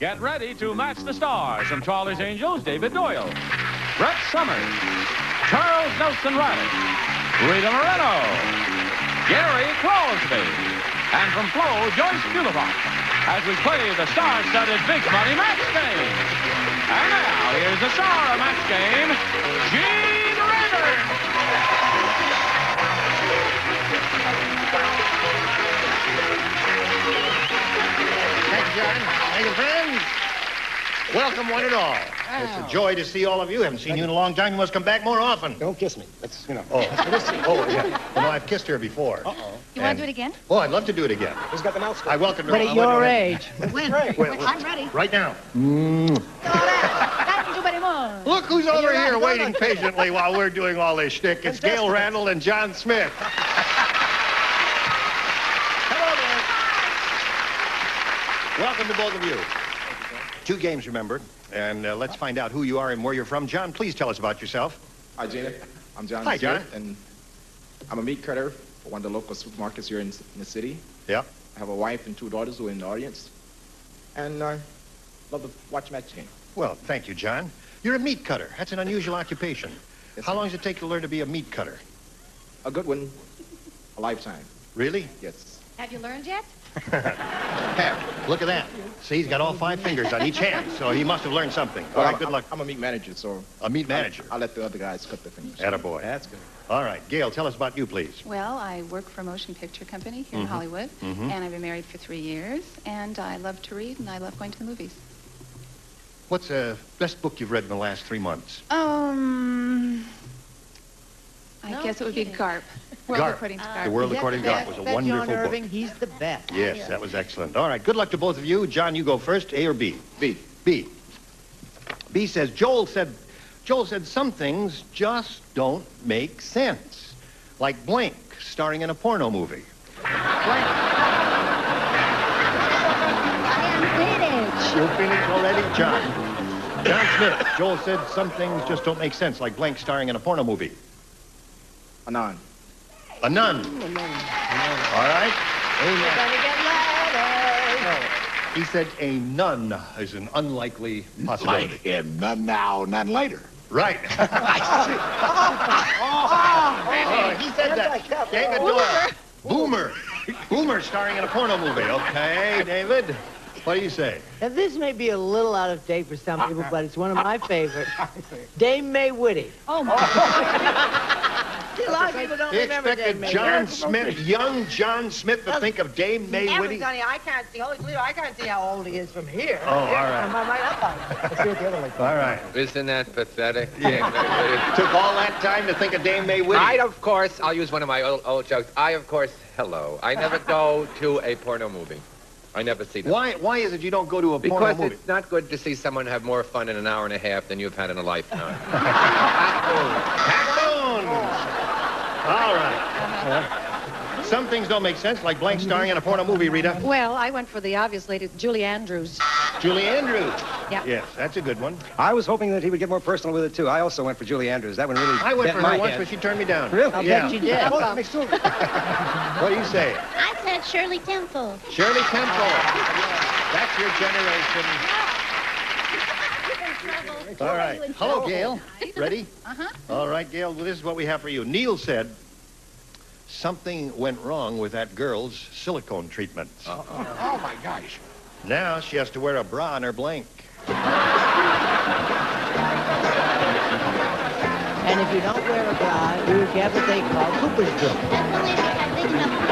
Get ready to match the stars from Charlie's Angels, David Doyle, Brett Summers, Charles Nelson Reilly, Rita Moreno, Gary Crosby, and from Flo, Joyce Bulifant, as we play the star-studded Big Money Match Game. And now, here's the star of Match Game, Gene Rayburn. Thank you, John. Thank you, friends. Welcome, one and all. It's a joy to see all of you. Haven't seen you in a long time. You must come back more often. Don't kiss me. Let's, you know. Oh, yeah. Well, no, I've kissed her before. Uh-oh. You want to do it again? Oh, I'd love to do it again. Who's got the mouth? I welcome her. But at your age. When? I'm ready. Right now. Can't do anymore. Look who's over here waiting patiently while we're doing all this shtick. It's Gail Randall and John Smith. Hello there. Welcome to both of you. 2 games, remember, and let's find out who you are and where you're from. John, please tell us about yourself. Hi, Gina. I'm John. Hi, John. Smith, and I'm a meat cutter for one of the local supermarkets here in the city. Yeah. I have a wife and 2 daughters who are in the audience, and I love to watch match game. Well, thank you, John. You're a meat cutter. That's an unusual occupation. Yes, How sir. long does it take to learn to be a meat cutter? A good one, a lifetime. Really? Yes. Have you learned yet? Look at that. See, he's got all 5 fingers on each hand, so he must have learned something. All Well, right, good luck. I'm a meat manager, so A meat manager. I'll let the other guys cut their fingers. Attaboy. That's good. All right, Gail, tell us about you, please. Well, I work for a motion picture company here in Hollywood, and I've been married for 3 years, and I love to read, and I love going to the movies. What's the best book you've read in the last 3 months? I guess it would be GARP. World Garp. According to The GARP. World According to Garp was a wonderful John Irving, book. he's the best. Yes, that was excellent. All right, good luck to both of you. John, you go first. A or B? B. B. B says, Joel said some things just don't make sense. Like Blank starring in a porno movie. I am finished. You're finished already, John. John Smith. Joel said some things just don't make sense, like Blank starring in a porno movie. A non. A nun. All right. Amen. He said a nun is an unlikely possibility. Like in none now, none later. Right. Oh, he said that. David Doyle. Boomer. Boomer starring in a porno movie. Okay, David. What do you say? Now, this may be a little out of date for some people, but it's one of my favorites. Dame May Whitty. Oh, my God. A lot of people don't He remember expected Dame May John Whitty. Smith, young John Smith, to think of Dame May Whitty. Everybody, I can't see. Holy Toledo, I can't see how old he is from here. Oh, all right. I'm right up on it. Let's see what the other lady. All right. Isn't that pathetic? Took all that time to think of Dame May Whitty. I, of course, I'll use one of my old jokes. I, of course, hello. I never go to a porno movie. I never see them. Why is it you don't go to a porno Because movie? it's not good to see someone have more fun in an hour and a half than you've had in a lifetime. Cartoons. All right. Some things don't make sense, like Blank starring in a porno movie, Rita. Well, I went for the obvious lady, Julie Andrews. Julie Andrews. Yep. Yes, that's a good one. I was hoping that he would get more personal with it, too. I also went for Julie Andrews. That one really I went bent for my her once, head. but she turned me down. Really? I'll Yeah. bet you did. Well, that makes 2 of us. What do you say? I said Shirley Temple. Shirley Temple. That's your generation. All right. Hello, Gail. Ready? All right, Gail, well, this is what we have for you. Neil said something went wrong with that girl's silicone treatments. Oh, my gosh. Now she has to wear a bra on her blank. And if you don't wear a bra, you get what they call Cooper's drill. That's the lady got big enough.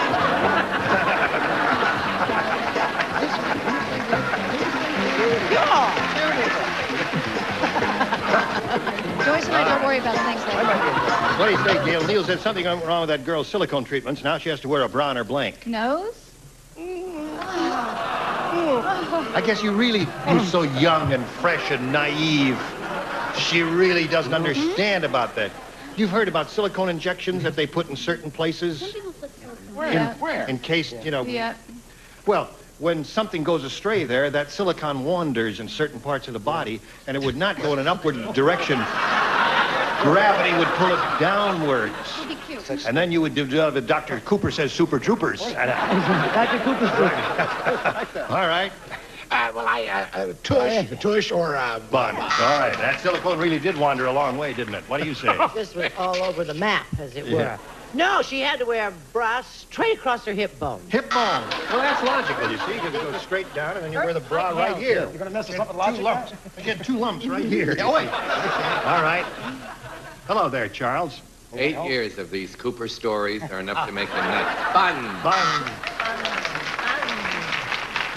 Joyce and I don't worry about things like that. What do you say, Gail? Neil said something went wrong with that girl's silicone treatments. Now she has to wear a bra on her blank. Nose? I guess you're so young and fresh and naive. She really doesn't understand about that. You've heard about silicone injections that they put in certain places? Where? In case, you know... Yeah. Well, when something goes astray there, that silicone wanders in certain parts of the body, and it would not go in an upward direction. Gravity would pull it downwards. It'd be cute. And then you would do Dr. Cooper says Super Troopers. Dr. Cooper's drill. All right. Tush or Buns. All right. That silicone really did wander a long way, didn't it? What do you say? This was all over the map, as it were. Yeah. No, she had to wear a bra straight across her hip bone. Hip bone. Well, that's logical, you see, because it goes straight down, and then you wear the bra right here. You're gonna mess us up with Two logic? lumps. I get 2 lumps right here. Oh, wait. All right. Hello there, Charles. 8 years of these Cooper stories are enough to make you nuts. Fun. Buns.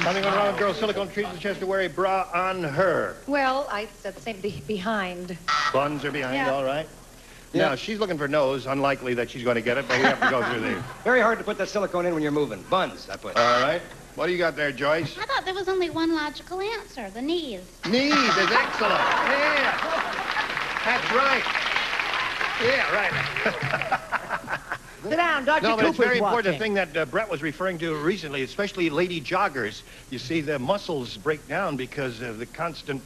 Something went wrong with girl silicone treats she has to wear a bra on her. Well, I said the same behind. Buns are behind, Yeah. all right. Yeah. Now, she's looking for nose. Unlikely that she's going to get it, but we have to go through these. Very hard to put that silicone in when you're moving. Buns, I put. All right. What do you got there, Joyce? I thought there was only one logical answer, the knees. Knees is excellent. Yeah. That's right. Yeah, right. Sit down, Dr. No, but it's Cooper's very important. The watching. thing that Brett was referring to recently, especially lady joggers. You see, the muscles break down because of the constant...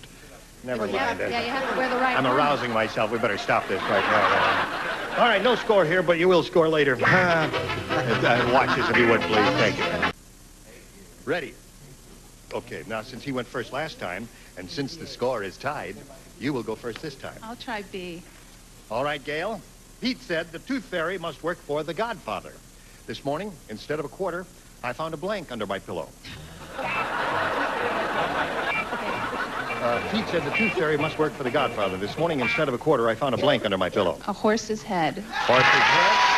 Never mind. Yeah, you have to wear the right I'm one. arousing myself. We better stop this right now. All right, no score here, but you will score later. Watch this if you would, please. Thank you. Ready? Okay, now since he went first last time, and since the score is tied, you will go first this time. I'll try B. All right, Gail. Pete said the tooth fairy must work for the Godfather. This morning, instead of a quarter, I found a blank under my pillow. Pete said the tooth fairy must work for the Godfather. This morning, instead of a quarter, I found a blank under my pillow. A horse's head. Horse's head.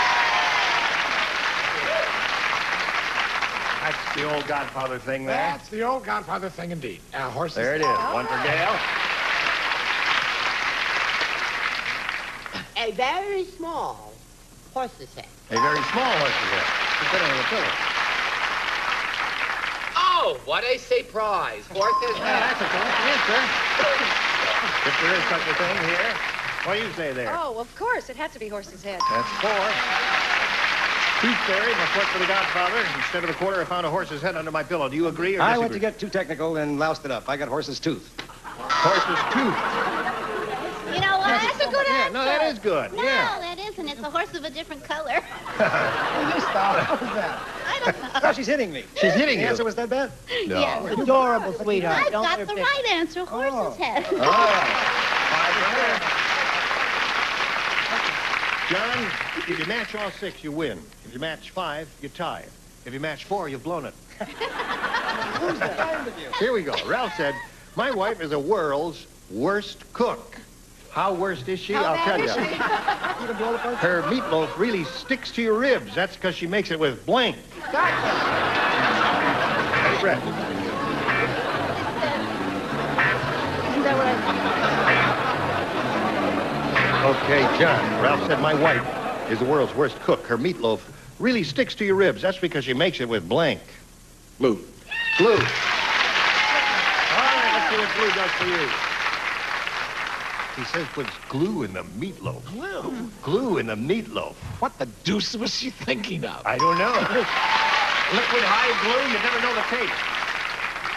That's the old Godfather thing there. That's the old Godfather thing indeed. Horses. There it is. One for Gail. A very small horse's head. A very small horse's head. Put that under the pillow. Oh, what a surprise. Horse's head. That's a correct answer. If there is such a thing here. What do you say there? Oh, of course. It had to be horse's head. That's 4. Tooth fairy must work for the Godfather. Instead of a quarter, I found a horse's head under my pillow. Do you agree or disagree? I went to get too technical and loused it up. I got horse's tooth. Horse's tooth. You know what? That's a good answer. No, that is good. No, Yeah. that isn't. It's a horse of a different color. Stop. What was that? I don't know. Oh, she's hitting me. She's hitting The you. answer was that bad? No. Yes. Adorable, sweetheart. I Don't got let the her right answer, horse's head. All right. 5 to 4. John, if you match all 6, you win. If you match 5, you tie. If you match 4, you've blown it. Who's that? Here we go. Ralph said, my wife is a world's worst cook. How worst is she? I'll tell you. Her meatloaf really sticks to your ribs. That's because she makes it with blank. Hey, Brett. Isn't that what Okay, John. Ralph said my wife is the world's worst cook. Her meatloaf really sticks to your ribs. That's because she makes it with blank. Blue. Glue. All right, let's see what glue does for you. He says puts glue in the meatloaf. Glue? Glue in the meatloaf. What the deuce was she thinking of? I don't know. Liquid high glue, you never know the taste.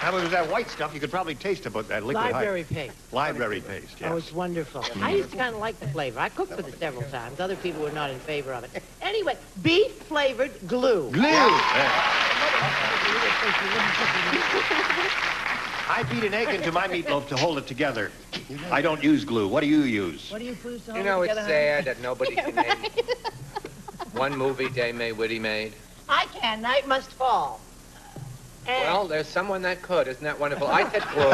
How about that white stuff? You could probably taste about that liquid Library high. paste. Library paste, yes. Oh, it's wonderful. I used to kind of like the flavor. I cooked with it several times. Other people were not in favor of it. Anyway, beef-flavored glue. Glue. Yeah. I beat an egg into my meatloaf to hold it together. I don't use glue. What do you use? What do you use to hold You know, it it's together, sad that nobody can name one movie Day May Whitty made. honey? I can. Night Must Fall. And Well, there's someone that could. Isn't that wonderful? I said glue.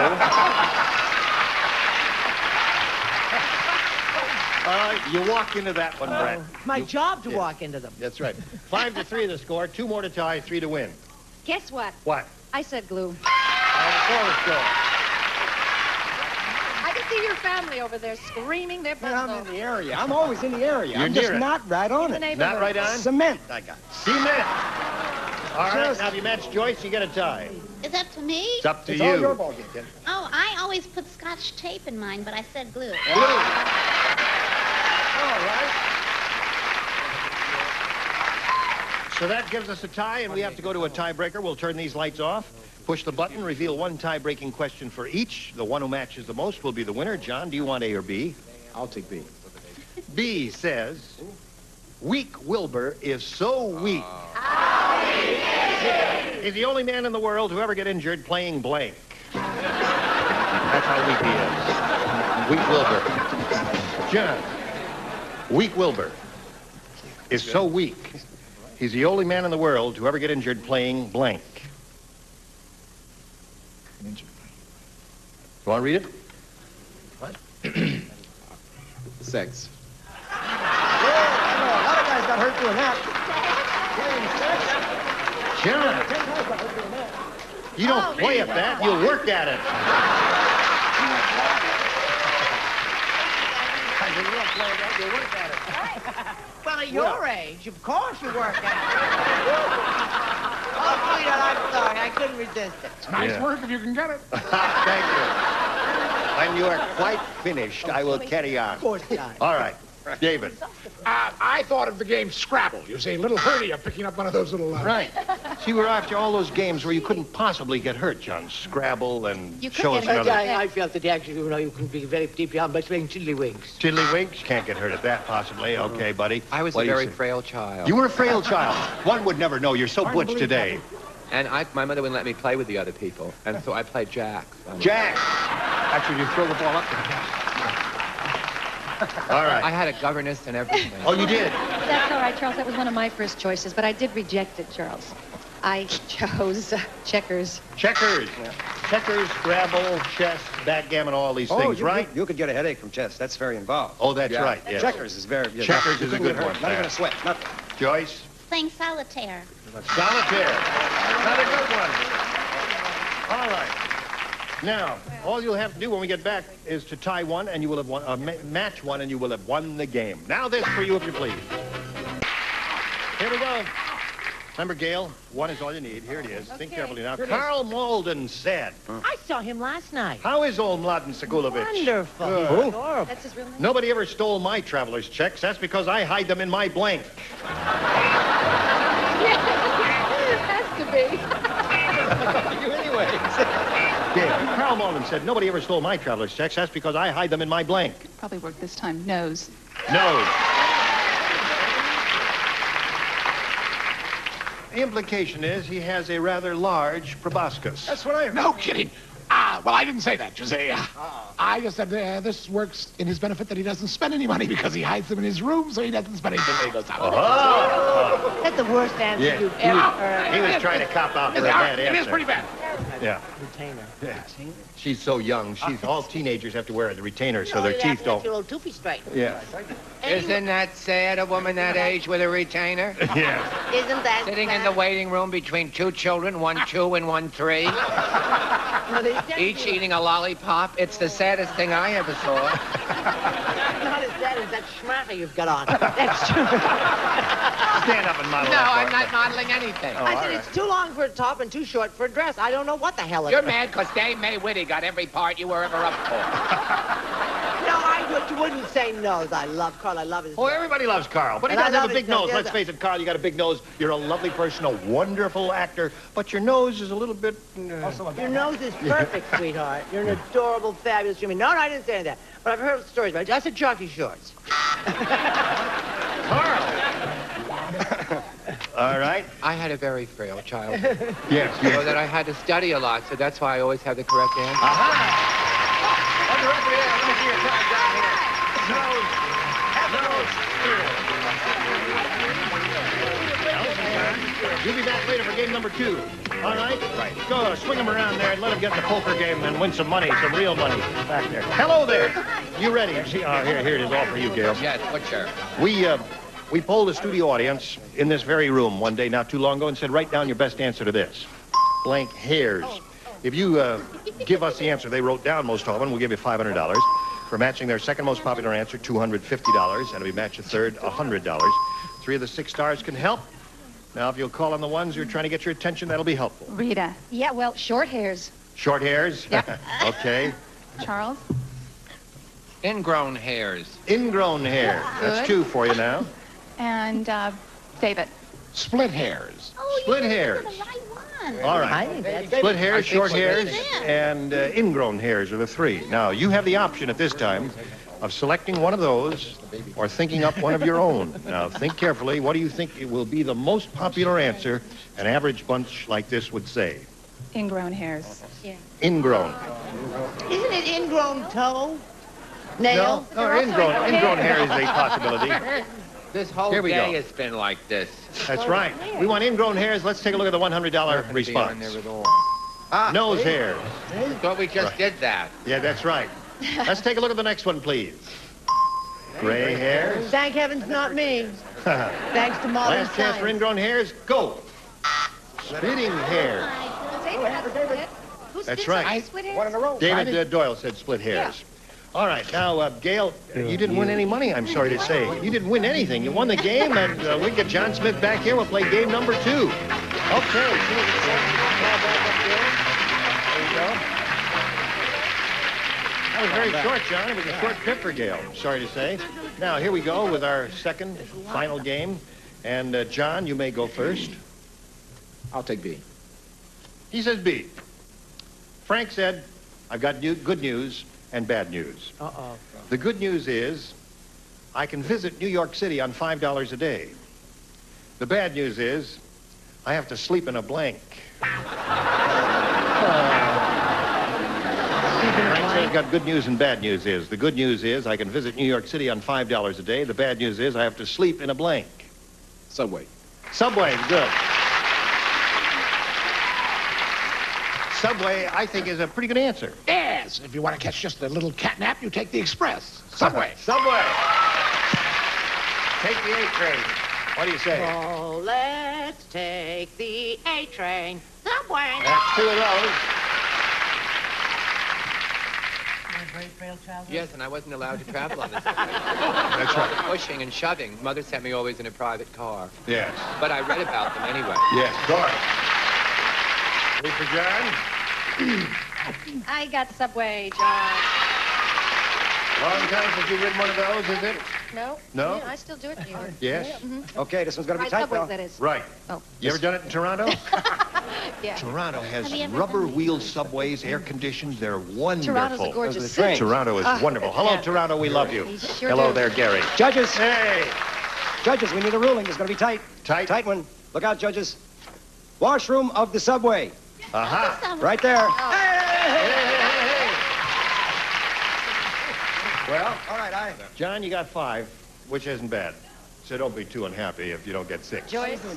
You walk into that one, Brett. my job to walk into them. That's right. 5 to 3 the score, 2 more to tie, 3 to win. Guess what? What? I said glue. 4 the score. I can see your family over there screaming their Man, butts I'm off. in the area. I'm always in the area. You're I'm just near it. not right on The it. neighborhood. Not right on? Cement, I got. Cement. All right, Just- now if you match Joyce, you get a tie. Is that to me? It's up to It's you. all your ball game, kid. Oh, I always put Scotch tape in mine, but I said glue. Glue. All right. So that gives us a tie, and we have to go to a tiebreaker. We'll turn these lights off, push the button, reveal one tie-breaking question for each. The one who matches the most will be the winner. John, do you want A or B? I'll take B. B says, weak Wilbur is so weak. He's the only man in the world who ever get injured playing blank. how weak he is. Weak Wilbur. John, Weak Wilbur is so weak, he's the only man in the world to ever get injured playing blank. You want to read it? What? Sex. A lot of guys got hurt doing that. John, you don't play at that, you work at it. You work at it. Well, at your age, of course you work at it. Oh, sweetheart, I'm sorry. I couldn't resist it. It's nice work if you can get it. Thank you. When you are quite finished, I will carry on. Of course not. All right, David. I thought of the game Scrabble. You say, little hernia picking up one of those little... Right. See, we're after all those games where you couldn't possibly get hurt, John. Scrabble and You could show us get hurt. another. I felt that actually, you know, you can be very deeply on by playing tiddlywinks. Tiddlywinks? Can't get hurt at that, possibly. Okay, buddy. I was What a do you very say? frail child. You were a frail child. One would never know. You're so butch today. And my mother wouldn't let me play with the other people. And so I played jacks. Jack. Actually, you throw the ball up there. All right. I had a governess and everything. Oh, you did? That's all right, Charles. That was one of my first choices, but I did reject it, Charles. I chose checkers. Checkers. Checkers, Scrabble, chess, backgammon, all these things, right? You could get a headache from chess. That's very involved. Oh, that's right, yes. Checkers is very... Checkers is a good one. Not even a sweat, nothing. Joyce? Playing solitaire. Solitaire. Not a good one. All right. Now, all you'll have to do when we get back is to tie one, and you will have won, match one, and you will have won the game. Now this for you, if you please. Here we go. Remember, Gail, one is all you need. Here it is. Think carefully now. Carl Malden said. I saw him last night. How is old Mladen Segulovich? Wonderful. Who? That's his real name? Nobody ever stole my traveler's checks. That's because I hide them in my blank. Has to be. You anyway. Yeah, Carl Malden said, nobody ever stole my traveler's checks. That's because I hide them in my blank. Probably worked this time. Nose. No. The implication is he has a rather large proboscis. That's what I... No kidding. Well, I didn't say that, Jose. I just said this works in his benefit that he doesn't spend any money because he hides them in his room, so he doesn't spend anything when he goes out. Oh. That's the worst answer Yeah, you've ever heard. he was trying to cop out for a It's- bad It answer. is pretty bad. Yeah. Retainer. Yeah. She's so young. She's all teenagers have to wear the retainer so their teeth don't. Your old toofy straight. Yeah. Isn't that sad, a woman that age with a retainer? Yeah. Isn't that Sitting in the waiting room between two children, 1 2 and 1 3, each eating a lollipop. It's the saddest thing I ever saw. Not as bad as that schmacker you've got on. That's true. Stand up and model. No, that I'm part. not modeling anything. I said it's too long for a top and too short for a dress. I don't know what the hell it You're is. mad because Dave May Whitty got every part you were ever up for. No, you wouldn't say nose. I love Carl. I love his. Oh, everybody loves Carl, but he And I doesn't have love a big his nose. nose. Let's face it, Carl, you got a big nose. You're a lovely person, a wonderful actor, but your nose is a little bit... Your nose is perfect, sweetheart. You're an adorable, fabulous human. No, I didn't say that. But I've heard stories about it. I said jockey shorts. Carl! All right. I had a very frail childhood. Yes, So that I had to study a lot, so that's why I always have the correct answer. Aha! On the record here, let me see your time down here. Nose. Have the nose. You'll be back later for game number 2. All right? Right. Go swing him around there and let him get in the poker game and win some money, some real money back there. Hello there. You ready? See, here it is, all for you, Gail. Yes, butcher. We polled the studio audience in this very room one day not too long ago and said, write down your best answer to this. Blank hairs. If you give us the answer they wrote down most often, we'll give you $500. For matching their second most popular answer, $250. And if we match a third, $100. 3 of the 6 stars can help. Now, if you'll call on the ones who are trying to get your attention, that'll be helpful. Rita. Yeah, well, short hairs. Short hairs? Yeah. Okay. Charles. Ingrown hairs. Ingrown hair. That's Good. 2 for you now. And David. Split hairs. Oh, Split you hairs. got the right one. All I right. think that's Split hairs, short so. hairs, and ingrown hairs are the 3. Now, you have the option at this time of selecting one of those or thinking up one of your own. Now, think carefully. What do you think it will be the most popular answer an average bunch like this would say? Ingrown hairs. Yeah. Ingrown. Isn't it ingrown toe? Nail? No, ingrown hair is a possibility. This whole Here we day go. has been like this. That's right. We want ingrown hairs. Let's take a look at the $100 response. Nose hairs. Thought we just did that. Yeah, that's right. Let's take a look at the next one, please. Gray hairs. Thank heavens, not me. Thanks to modern Last chance for science. ingrown hairs. Go. Splitting hair. That's right. One in a row. David Doyle said split hairs. All right, now, Gail, you didn't win any money, I'm sorry to say. You didn't win anything. You won the game, and we get John Smith back here. We'll play game number 2. Okay. There you go. That was very short, John. It was a short trip for Gail, sorry to say. Now, here we go with our second, final game. And, John, you may go first. I'll take B. He says B. Frank said, I've got good news and bad news. Uh-oh. The good news is I can visit New York City on $5 a day. The bad news is I have to sleep in a blank. Frank said, got good news and bad news is. The good news is I can visit New York City on $5 a day. The bad news is I have to sleep in a blank. Subway. Subway, good. Subway, I think, is a pretty good answer. Yes, if you want to catch just a little catnap, you take the express. Subway. Subway. Take the A train. What do you say? Oh, let's take the A train. Subway. That's 2 of those. Yes, and I wasn't allowed to travel on this. That's right. Pushing and shoving. Mother sent me always in a private car. Yes. But I read about them anyway. Yes, Doris. Ready for John? I got Subway, John. Long time since you've ridden one of those, is it? No? No? Yeah, I still do it for you. Yes? Okay, this one's going to be Right, tight, Subways, though. that is. Right. Oh. You ever done it in Toronto? Yeah. Toronto Have has you ever rubber done it? wheel subways, air conditioned. They're wonderful. Toronto's a gorgeous Those are the city. trains. Toronto is wonderful. Hello, Yeah. Toronto. We love you. We sure Hello do. there, Gary. Judges. Hey. Judges, we need a ruling. It's going to be tight. Tight? Tight one. Look out, judges. Washroom of the subway. Aha. Subway. Right there. Hey. Well, All right, John, you got 5, which isn't bad. So don't be too unhappy if you don't get 6. Joyce. How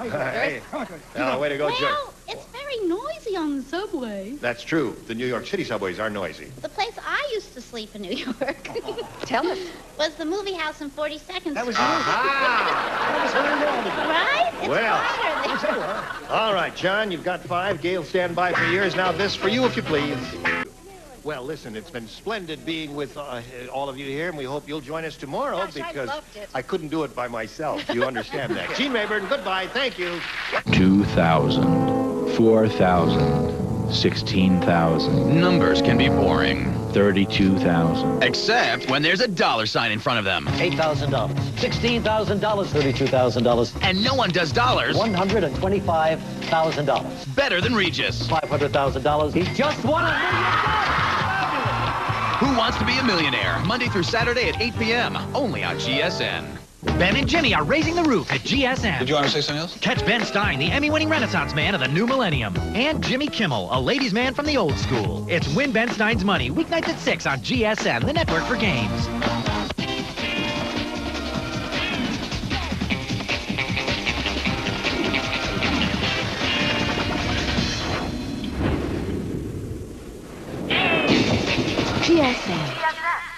you doing? Hey. Come on, good. Oh, way to go, Joyce. Well, it's very noisy on the subway. That's true. The New York City subways are noisy. The place I used to sleep in New York Tell us. was the movie house in 42nd That was Street. Right? It's Well. quieter there. All right, John, you've got 5. Gail, stand by for yours. Now this for you, if you please. Well, listen, it's been splendid being with all of you here, and we hope you'll join us tomorrow Gosh, I because loved it. I couldn't do it by myself. You understand that. Gene Rayburn, goodbye. Thank you. 2,000, 4,000, 16,000, Numbers can be boring. 32,000. Except when there's a dollar sign in front of them. $8,000, $16,000, $32,000, And no one does dollars $125,000, better than Regis. $500,000. He just won $1 million. Who Wants to Be a Millionaire? Monday through Saturday at 8 p.m. Only on GSN. Ben and Jimmy are raising the roof at GSN. Did you want to say something else? Catch Ben Stein, the Emmy-winning Renaissance man of the new millennium. And Jimmy Kimmel, a ladies' man from the old school. It's Win Ben Stein's Money, weeknights at 6 on GSN, the network for games. GSN.